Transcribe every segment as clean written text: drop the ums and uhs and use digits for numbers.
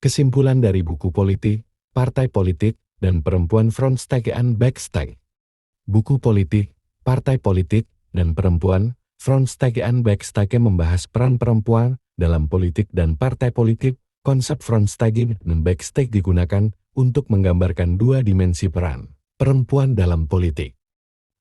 Kesimpulan dari buku politik, partai politik, dan perempuan Frontstag and Backstag. Buku politik, partai politik, dan perempuan, Frontstag and Backstag membahas peran perempuan dalam politik dan partai politik. Konsep Frontstag dan Backstag digunakan untuk menggambarkan dua dimensi peran perempuan dalam politik.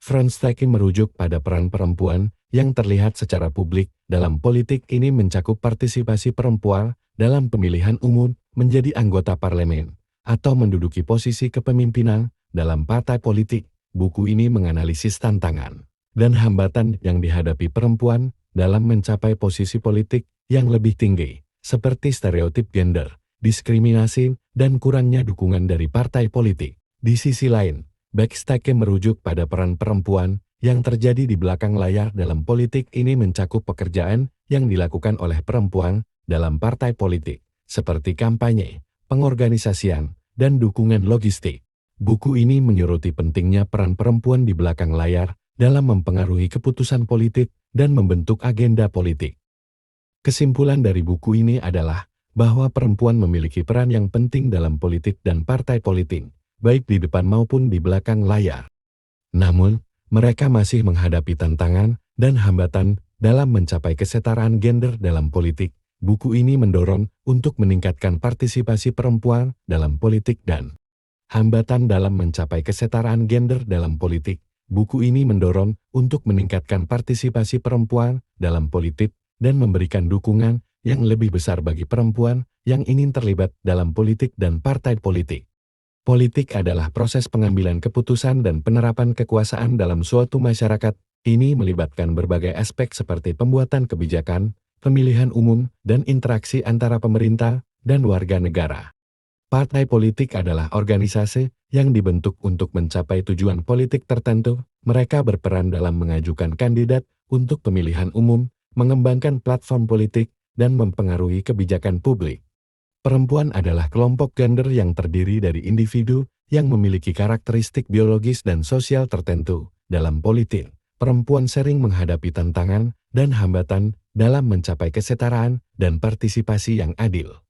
Frontstag merujuk pada peran perempuan yang terlihat secara publik dalam politik. Ini mencakup partisipasi perempuan dalam pemilihan umum, menjadi anggota parlemen, atau menduduki posisi kepemimpinan dalam partai politik. Buku ini menganalisis tantangan dan hambatan yang dihadapi perempuan dalam mencapai posisi politik yang lebih tinggi, seperti stereotip gender, diskriminasi, dan kurangnya dukungan dari partai politik. Di sisi lain, Backstag merujuk pada peran perempuan yang terjadi di belakang layar dalam politik. Ini mencakup pekerjaan yang dilakukan oleh perempuan dalam partai politik, seperti kampanye, pengorganisasian, dan dukungan logistik. Buku ini menyoroti pentingnya peran perempuan di belakang layar dalam mempengaruhi keputusan politik dan membentuk agenda politik. Kesimpulan dari buku ini adalah bahwa perempuan memiliki peran yang penting dalam politik dan partai politik, baik di depan maupun di belakang layar. Namun, mereka masih menghadapi tantangan dan hambatan dalam mencapai kesetaraan gender dalam politik. Buku ini mendorong untuk meningkatkan partisipasi perempuan dalam politik dan hambatan dalam mencapai kesetaraan gender dalam politik. Buku ini mendorong untuk meningkatkan partisipasi perempuan dalam politik dan memberikan dukungan yang lebih besar bagi perempuan yang ingin terlibat dalam politik dan partai politik. Politik adalah proses pengambilan keputusan dan penerapan kekuasaan dalam suatu masyarakat. Ini melibatkan berbagai aspek seperti pembuatan kebijakan, pemilihan umum, dan interaksi antara pemerintah dan warga negara. Partai politik adalah organisasi yang dibentuk untuk mencapai tujuan politik tertentu. Mereka berperan dalam mengajukan kandidat untuk pemilihan umum, mengembangkan platform politik, dan mempengaruhi kebijakan publik. Perempuan adalah kelompok gender yang terdiri dari individu yang memiliki karakteristik biologis dan sosial tertentu. Dalam politik, perempuan sering menghadapi tantangan dan hambatan dalam mencapai kesetaraan dan partisipasi yang adil.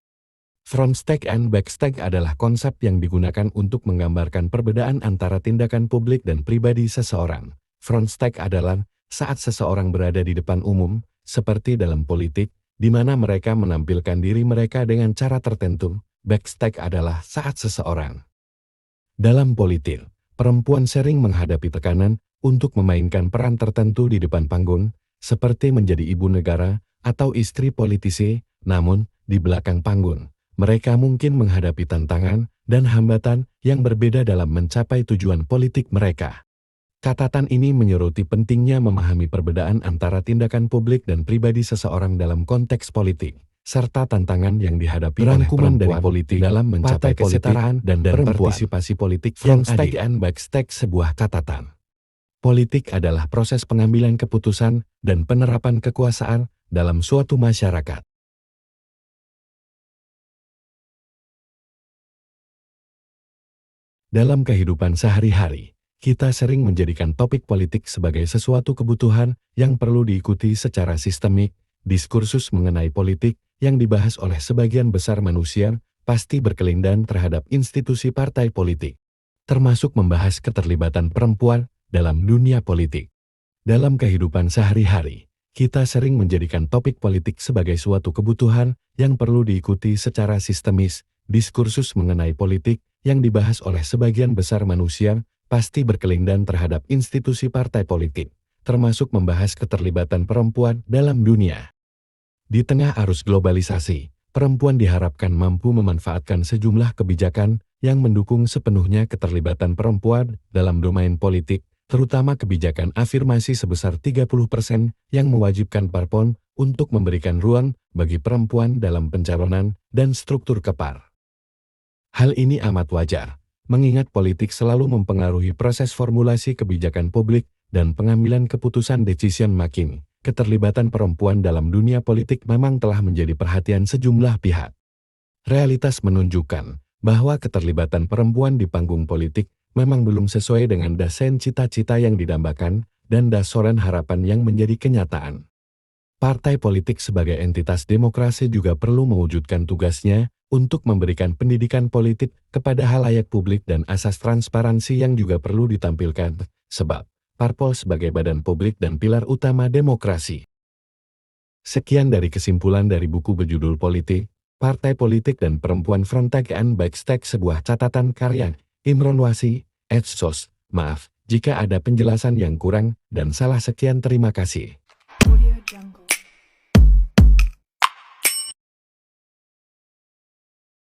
Frontstag and Backstag adalah konsep yang digunakan untuk menggambarkan perbedaan antara tindakan publik dan pribadi seseorang. Frontstag adalah saat seseorang berada di depan umum, seperti dalam politik, di mana mereka menampilkan diri mereka dengan cara tertentu. Backstag adalah saat seseorang dalam politik, perempuan sering menghadapi tekanan untuk memainkan peran tertentu di depan panggung, seperti menjadi ibu negara atau istri politisi. Namun, di belakang panggung, mereka mungkin menghadapi tantangan dan hambatan yang berbeda dalam mencapai tujuan politik mereka. Catatan ini menyoroti pentingnya memahami perbedaan antara tindakan publik dan pribadi seseorang dalam konteks politik, serta tantangan yang dihadapi oleh perempuan dari politik dalam mencapai kesetaraan dan partisipasi politik. Frontstag and Backstag sebuah catatan. Politik adalah proses pengambilan keputusan dan penerapan kekuasaan dalam suatu masyarakat. Dalam kehidupan sehari-hari, kita sering menjadikan topik politik sebagai sesuatu kebutuhan yang perlu diikuti secara sistemik. Diskursus mengenai politik yang dibahas oleh sebagian besar manusia pasti berkelindan terhadap institusi partai politik, termasuk membahas keterlibatan perempuan dalam dunia politik. Dalam kehidupan sehari-hari, kita sering menjadikan topik politik sebagai suatu kebutuhan yang perlu diikuti secara sistemis. Diskursus mengenai politik yang dibahas oleh sebagian besar manusia pasti berkelindan terhadap institusi partai politik, termasuk membahas keterlibatan perempuan dalam dunia. Di tengah arus globalisasi, perempuan diharapkan mampu memanfaatkan sejumlah kebijakan yang mendukung sepenuhnya keterlibatan perempuan dalam domain politik, terutama kebijakan afirmasi sebesar 30% yang mewajibkan parpol untuk memberikan ruang bagi perempuan dalam pencalonan dan struktur kepar. Hal ini amat wajar, mengingat politik selalu mempengaruhi proses formulasi kebijakan publik dan pengambilan keputusan decision making. Keterlibatan perempuan dalam dunia politik memang telah menjadi perhatian sejumlah pihak. Realitas menunjukkan bahwa keterlibatan perempuan di panggung politik memang belum sesuai dengan desain cita-cita yang didambakan dan dasaran harapan yang menjadi kenyataan. Partai politik sebagai entitas demokrasi juga perlu mewujudkan tugasnya untuk memberikan pendidikan politik kepada halayak publik dan asas transparansi yang juga perlu ditampilkan, sebab parpol sebagai badan publik dan pilar utama demokrasi. Sekian dari kesimpulan dari buku berjudul Politik, Partai Politik dan Perempuan Frontag and Backstag, sebuah catatan karya Imron Wasi, Edsos. Maaf jika ada penjelasan yang kurang dan salah. Sekian, terima kasih.